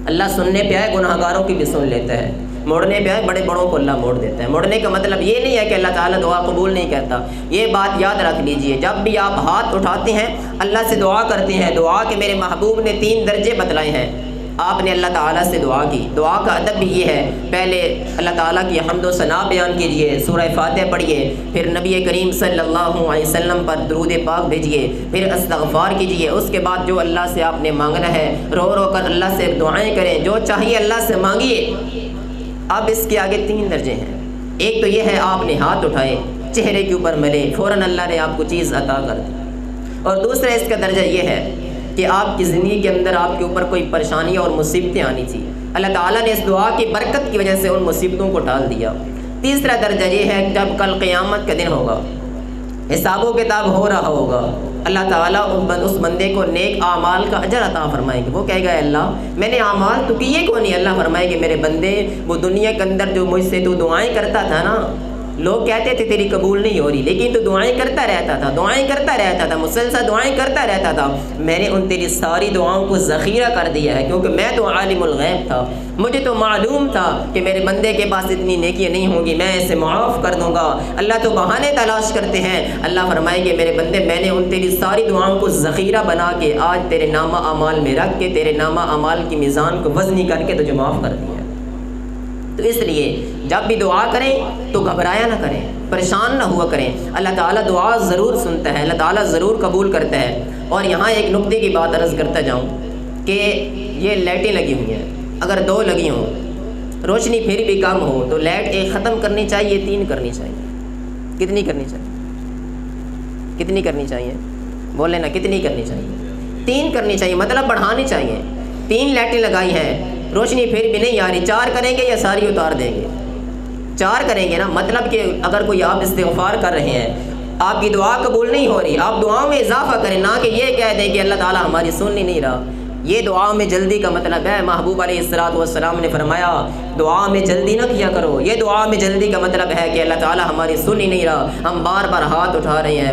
اللہ سننے پہ آئے گناہگاروں کی بھی سن لیتا ہے، موڑنے پہ آئے بڑے بڑوں کو اللہ موڑ دیتا ہے۔ موڑنے کا مطلب یہ نہیں ہے کہ اللہ تعالیٰ دعا قبول نہیں کرتا، یہ بات یاد رکھ لیجئے، جب بھی آپ ہاتھ اٹھاتے ہیں اللہ سے دعا کرتے ہیں، دعا کے میرے محبوب نے 3 درجے بتلائے ہیں۔ آپ نے اللہ تعالیٰ سے دعا کی، دعا کا ادب بھی یہ ہے، پہلے اللہ تعالیٰ کی حمد و ثنا بیان کیجئے، سورہ فاتحہ پڑھیے، پھر نبی کریم صلی اللہ علیہ وسلم پر درود پاک بھیجیے، پھر استغفار کیجئے، اس کے بعد جو اللہ سے آپ نے مانگنا ہے رو رو کر اللہ سے دعائیں کریں، جو چاہیے اللہ سے مانگیے۔ اب اس کے آگے 3 درجے ہیں، ایک تو یہ ہے آپ نے ہاتھ اٹھائے، چہرے کے اوپر ملے، فوراً اللہ نے آپ کو چیز عطا کر دی، اور دوسرا اس کا درجہ یہ ہے کہ آپ کی زندگی کے اندر آپ کے اوپر کوئی پریشانی اور مصیبتیں آنی تھی، اللہ تعالیٰ نے اس دعا کی برکت کی وجہ سے ان مصیبتوں کو ٹال دیا۔ تیسرا درجہ یہ ہے جب کل قیامت کا دن ہوگا، حساب و کتاب ہو رہا ہوگا، اللہ تعالیٰ اس بندے کو نیک اعمال کا اجر عطا فرمائے گا۔ وہ کہے گا اللہ میں نے اعمال تو کیے کو نہیں، اللہ فرمائے گا میرے بندے وہ دنیا کے اندر جو مجھ سے تو دعائیں کرتا تھا نا، لوگ کہتے تھے تیری قبول نہیں ہو رہی، لیکن تو دعائیں کرتا رہتا تھا، دعائیں کرتا رہتا تھا، مسلسل دعائیں کرتا رہتا تھا، میں نے ان تیری ساری دعاؤں کو ذخیرہ کر دیا ہے، کیونکہ میں تو عالم الغیب تھا، مجھے تو معلوم تھا کہ میرے بندے کے پاس اتنی نیکیاں نہیں ہوں گی، میں اسے معاف کر دوں گا۔ اللہ تو بہانے تلاش کرتے ہیں، اللہ فرمائے گے میرے بندے میں نے ان تیری ساری دعاؤں کو ذخیرہ بنا کے آج تیرے نامہ اعمال میں رکھ کے تیرے نامہ اعمال کی میزان کو وزنی کر کے تجھے معاف کر دیا۔ تو اس لیے جب بھی دعا کریں تو گھبرایا نہ کریں، پریشان نہ ہوا کریں، اللہ تعالیٰ دعا ضرور سنتا ہے، اللہ تعالیٰ ضرور قبول کرتا ہے۔ اور یہاں ایک نقطے کی بات عرض کرتا جاؤں کہ یہ لائٹیں لگی ہوئی ہیں، اگر 2 لگی ہوں، روشنی پھر بھی کم ہو تو لائٹ ایک ختم کرنی چاہیے، 3 کرنی چاہیے؟ کتنی کرنی چاہیے؟ کتنی کرنی چاہیے؟ بولے نا، کتنی کرنی چاہیے؟ 3 کرنی چاہیے، مطلب بڑھانی چاہیے۔ 3 لائٹیں لگائی ہیں، روشنی پھر بھی نہیں آ رہی، 4 کریں گے یا ساری اتار دیں گے؟ 4 کریں گے نا، مطلب کہ اگر کوئی آپ استغفار کر رہے ہیں، آپ کی دعا قبول نہیں ہو رہی، آپ دعاؤں میں اضافہ کریں، نہ کہ یہ کہہ دیں کہ اللہ تعالیٰ ہماری سن ہی نہیں رہا۔ یہ دعاؤں میں جلدی کا مطلب ہے، محبوب علیہ السلام نے فرمایا دعا میں جلدی نہ کیا کرو، یہ دعا میں جلدی کا مطلب ہے کہ اللہ تعالیٰ ہماری سن ہی نہیں رہا، ہم بار بار ہاتھ اٹھا رہے ہیں،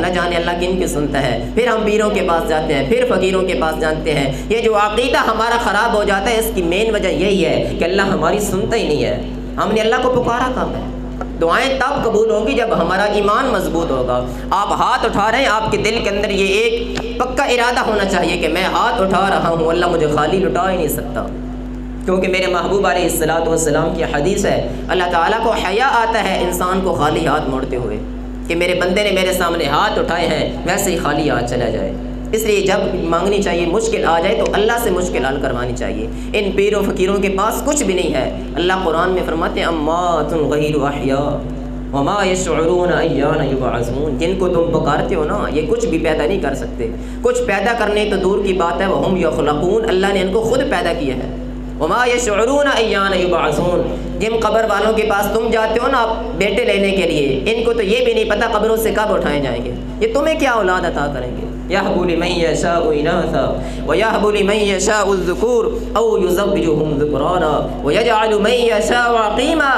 نہ جانے اللہ کن کی سنتا ہے، پھر ہم پیروں کے پاس جاتے ہیں، پھر فقیروں کے پاس جانتے ہیں۔ یہ جو عقیدہ ہمارا خراب ہو جاتا ہے، اس کی مین وجہ یہی ہے کہ اللہ ہماری سنتا ہی نہیں ہے، ہم نے اللہ کو پکارا کب ہے۔ دعائیں تب قبول ہوگی جب ہمارا ایمان مضبوط ہوگا۔ آپ ہاتھ اٹھا رہے ہیں، آپ کے دل کے اندر یہ ایک پکا ارادہ ہونا چاہیے کہ میں ہاتھ اٹھا رہا ہوں، اللہ مجھے خالی لٹا ہی نہیں سکتا، کیونکہ میرے محبوب علیہ السلام کی حدیث ہے، اللہ تعالیٰ کو حیا آتا ہے انسان کو خالی ہاتھ موڑتے ہوئے، کہ میرے بندے نے میرے سامنے ہاتھ اٹھائے ہیں ویسے ہی خالی ہاتھ چلا جائے۔ اس لیے جب مانگنی چاہیے، مشکل آ جائے تو اللہ سے مشکل حل کروانی چاہیے، ان پیر و فقیروں کے پاس کچھ بھی نہیں ہے۔ اللہ قرآن میں فرماتے ہیں اموات غیر احیاء وما یشعرون ایان یبعثون، جن کو تم پکارتے ہو نا یہ کچھ بھی پیدا نہیں کر سکتے، کچھ پیدا کرنے تو دور کی بات ہے، وہم یخلقون، اللہ نے ان کو خود پیدا کیا ہے۔ وما یشعرون ایان یبعثون، جن قبر والوں کے پاس تم جاتے ہو نا بیٹے لینے کے لیے، ان کو تو یہ بھی نہیں پتہ قبروں سے کب اٹھائے جائیں گے، یہ تمہیں کیا اولاد عطا کریں گے۔ یہب لمن یشاء اناثا ویہب لمن یشاء الذکور او یزوجہم ذکرانا ویجعل من یشاء عقیما،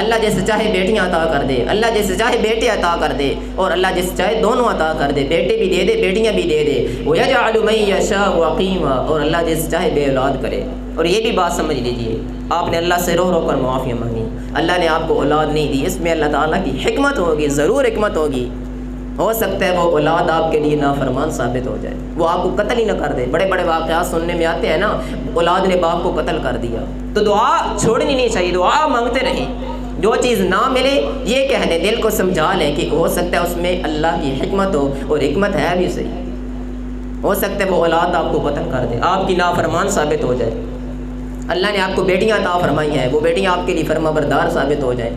اللہ جیسے چاہے بیٹیاں عطا کر دے، اللہ جیسے چاہے بیٹے عطا کر دے، اور اللہ جیسے چاہے دونوں عطا کر دے، بیٹے بھی دے دے بیٹیاں بھی دے دے۔ ویجعل من یشاء عقیما، اور اللہ جیسے چاہے بے اولاد کرے۔ اور یہ بھی بات سمجھ لیجئے، آپ نے اللہ سے رو رو کر معافی مانگی، اللہ نے آپ کو اولاد نہیں دی، اس میں اللہ تعالیٰ کی حکمت ہوگی، ضرور حکمت ہوگی۔ ہو سکتا ہے وہ اولاد آپ کے لیے نافرمان ثابت ہو جائے، وہ آپ کو قتل ہی نہ کر دے۔ بڑے بڑے واقعات سننے میں آتے ہیں نا، اولاد نے باپ کو قتل کر دیا، تو دعا چھوڑنی نہیں چاہیے، دعا مانگتے رہیں، جو چیز نہ ملے یہ کہہ دیں، دل کو سمجھا لیں کہ ہو سکتا ہے اس میں اللہ کی حکمت ہو، اور حکمت ہے بھی صحیح، ہو سکتا ہے وہ اولاد آپ کو قتل کر دے، آپ کی نافرمان ثابت ہو جائے۔ اللہ نے آپ کو بیٹیاں عطا فرمائی ہیں، وہ بیٹیاں آپ کے لیے فرما بردار ثابت ہو جائیں۔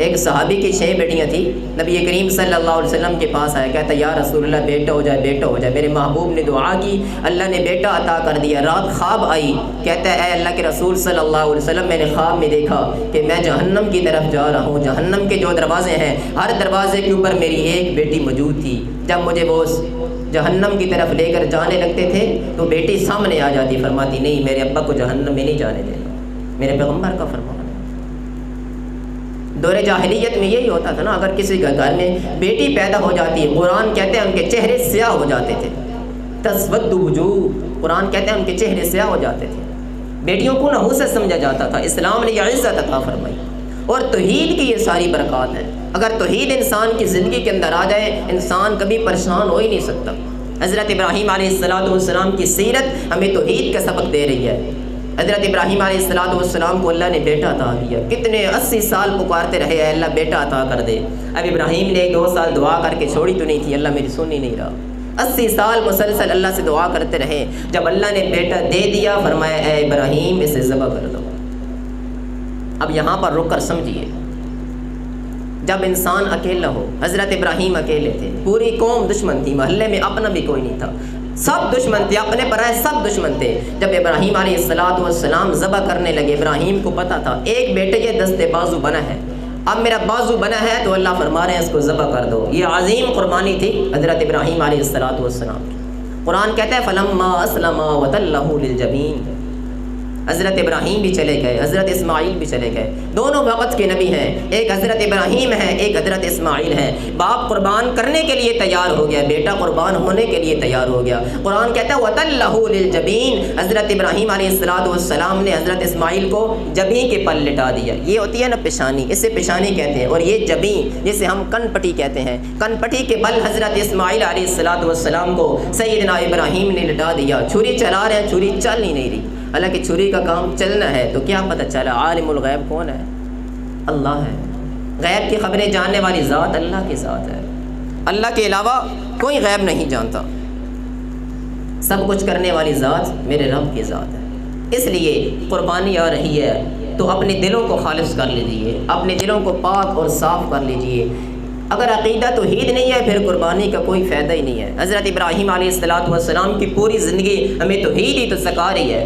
ایک صحابی کی 6 بیٹیاں تھیں، نبی کریم صلی اللہ علیہ وسلم کے پاس آیا، کہتا یا رسول اللہ بیٹا ہو جائے، بیٹا ہو جائے۔ میرے محبوب نے دعا کی، اللہ نے بیٹا عطا کر دیا۔ رات خواب آئی، کہتا ہے اے اللہ کے رسول صلی اللہ علیہ وسلم، میں نے خواب میں دیکھا کہ میں جہنم کی طرف جا رہا ہوں، جہنم کے جو دروازے ہیں ہر دروازے کے اوپر میری ایک بیٹی موجود تھی، جب مجھے وہ جہنم کی طرف لے کر جانے لگتے تھے تو بیٹی سامنے آ جاتی، فرماتی نہیں میرے ابا کو جہنم میں نہیں جانے دینا، میرے پیغمبر کا فرمان ہے۔ دور جاہلیت میں یہی ہوتا تھا نا، اگر کسی گھر میں بیٹی پیدا ہو جاتی، قرآن کہتے ہیں ان کے چہرے سیاہ ہو جاتے تھے، تسود وجوہ، قرآن کہتے ہیں ان کے چہرے سیاہ ہو جاتے تھے، بیٹیوں کو نحوست سمجھا جاتا تھا، اسلام نے یہ عزت عطا فرمائی، اور توحید کی یہ ساری برکات ہیں۔ اگر توحید انسان کی زندگی کے اندر آ جائے، انسان کبھی پریشان ہو ہی نہیں سکتا۔ حضرت ابراہیم علیہ السلام کی سیرت ہمیں توحید کا سبق دے رہی ہے۔ حضرت ابراہیم علیہ السلام کو اللہ نے بیٹا عطا کیا، کتنے 80 سال پکارتے رہے اے اللہ بیٹا عطا کر دے۔ اب ابراہیم نے 2 سال دعا کر کے چھوڑی تو نہیں تھی، اللہ میری سن ہی نہیں رہا، 80 سال مسلسل اللہ سے دعا کرتے رہے۔ جب اللہ نے بیٹا دے دیا، فرمایا اے ابراہیم اسے ذبح کر دو۔ اب یہاں پر رک کر سمجھیے، جب انسان اکیلا ہو، حضرت ابراہیم اکیلے تھے، پوری قوم دشمن تھی، محلے میں اپنا بھی کوئی نہیں تھا، سب دشمن تھے، اپنے پرائے سب دشمن تھے۔ جب ابراہیم علیہ السلام ذبح کرنے لگے، ابراہیم کو پتا تھا ایک بیٹے کے دستے بازو بنا ہے، اب میرا بازو بنا ہے تو اللہ فرما رہے ہیں اس کو ذبح کر دو۔ یہ عظیم قربانی تھی حضرت ابراہیم علیہ السلام کی۔ قرآن کہتا ہے فلما اسلم وتلہ للجبین، حضرت ابراہیم بھی چلے گئے، حضرت اسماعیل بھی چلے گئے، دونوں وقت کے نبی ہیں، ایک حضرت ابراہیم ہے، ایک حضرت اسماعیل ہے۔ باپ قربان کرنے کے لیے تیار ہو گیا، بیٹا قربان ہونے کے لیے تیار ہو گیا۔ قرآن کہتا ہے وَتَلَّهُ لِلْجَبِينِ، حضرت ابراہیم علیہ السلام نے حضرت اسماعیل کو جبین کے پل لٹا دیا۔ یہ ہوتی ہے نا پیشانی، اسے پیشانی کہتے ہیں، اور یہ جبین جسے ہم کن پٹی کہتے ہیں، کن پٹی کے بل حضرت اسماعیل علیہ السلام کو سیدنا ابراہیم نے لٹا دیا۔ چھری چلا رہے ہیں، چھری چل ہی نہیں رہی، حالانکہ چھری کا کام چلنا ہے تو کیا پتہ چلا؟ عالم الغیب کون ہے؟ اللہ ہے۔ غیب کی خبریں جاننے والی ذات اللہ کی ذات ہے، اللہ کے علاوہ کوئی غیب نہیں جانتا۔ سب کچھ کرنے والی ذات میرے رب کی ذات ہے۔ اس لیے قربانی آ رہی ہے تو اپنے دلوں کو خالص کر لیجیے، اپنے دلوں کو پاک اور صاف کر لیجیے۔ اگر عقیدہ توحید نہیں ہے پھر قربانی کا کوئی فائدہ ہی نہیں ہے۔ حضرت ابراہیم علیہ السلام کی پوری زندگی ہمیں توحید ہی تو سکھا رہی ہے،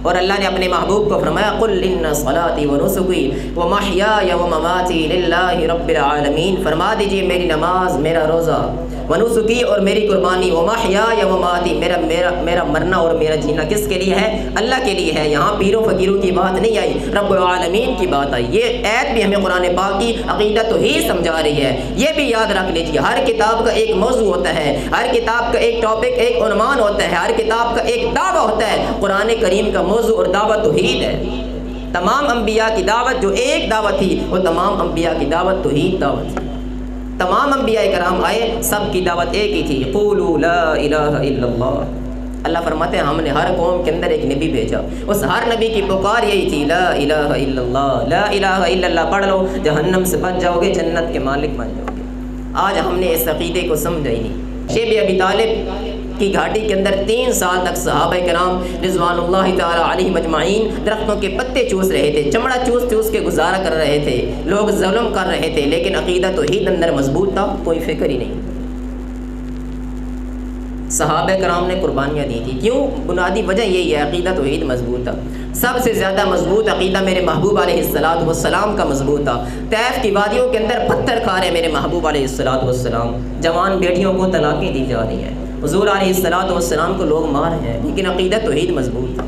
اور اللہ نے اپنے محبوب کو فرمایا قل ان صلاتی ونسکی ومحیای ومماتی للہ رب العالمین، فرما دیجئے میری نماز، میرا روزہ، ونسکی اور میری قربانی، ومحیای ومماتی، میرا مرنا اور میرا جینا کس کے لیے ہے؟ اللہ کے لیے ہے۔ یہاں پیروں فقیروں کی بات نہیں آئی، رب العالمین کی بات آئی۔ یہ آیت بھی ہمیں قرآن پاک کی عقیدہ توحید سمجھا رہی ہے۔ یہ بھی یاد رکھ لیجیے، ہر کتاب کا ایک موضوع ہوتا ہے، ہر کتاب کا ایک ٹاپک، ایک عنوان ہوتا ہے، ہر کتاب کا ایک دعویٰ ہوتا ہے۔ قرآن کریم کا موضوع اور دعوت توحید ہے۔ تمام انبیاء کی دعوت جو ایک دعوت تھی، وہ تمام انبیاء کی دعوت توحید دعوت تھی۔ تمام انبیاء کرام آئے، سب کی دعوت ایک ہی تھی، قولوا لا الہ الا اللہ۔ اللہ فرماتے ہیں ہم نے ہر قوم کے اندر ایک نبی بھیجا، اس ہر نبی کی پکار یہی تھی لا الہ الا اللہ، لا الہ الا اللہ پڑھ لو، جہنم سے بچ جاؤ گے، جنت کے مالک بن جاؤ گے۔ آج ہم نے اس عقیدے کو سمجھا ہی نہیں۔ شیب ابی طالب کی گھاٹی کے اندر 3 سال تک صحابہ کرام رضوان اللہ تعالی علیہ مجمعین درختوں کے پتے چوس رہے تھے، چمڑا چوس چوس کے گزارا کر رہے تھے، لوگ ظلم کر رہے تھے، لیکن عقیدہ توحید اندر مضبوط تھا، کوئی فکر ہی نہیں۔ صحابہ کرام نے قربانیاں دی تھی، کیوں؟ بنیادی وجہ یہی ہے، عقیدہ توحید مضبوط تھا۔ سب سے زیادہ مضبوط عقیدہ میرے محبوب علیہ السلام کا مضبوط تھا۔ طیف کی وادیوں کے اندر پتھر کھا رہے میرے محبوب علیہ السلام، جوان بیٹیوں کو طلاقیں دی جا رہی ہیں، حضور علیہ السلام کو لوگ مار رہے ہیں، لیکن عقیدہ توحید مضبوط تھا۔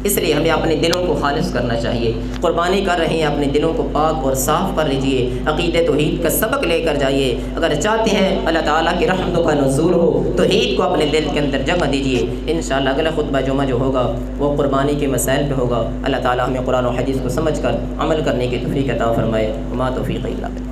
اس لیے ہمیں اپنے دلوں کو خالص کرنا چاہیے۔ قربانی کر رہے ہیں، اپنے دلوں کو پاک اور صاف کر لیجئے، عقیدہ توحید کا سبق لے کر جائیے۔ اگر چاہتے ہیں اللہ تعالیٰ کی رحمتوں کا نزول ہو، توحید کو اپنے دل کے اندر جگہ دیجئے۔ انشاءاللہ اگلا خطبہ جمعہ جو ہوگا وہ قربانی کے مسائل پہ ہوگا۔ اللہ تعالیٰ ہمیں قرآن و حدیث کو سمجھ کر عمل کرنے کی توفیق عطا فرمائے۔ وما توفیق الا باللہ۔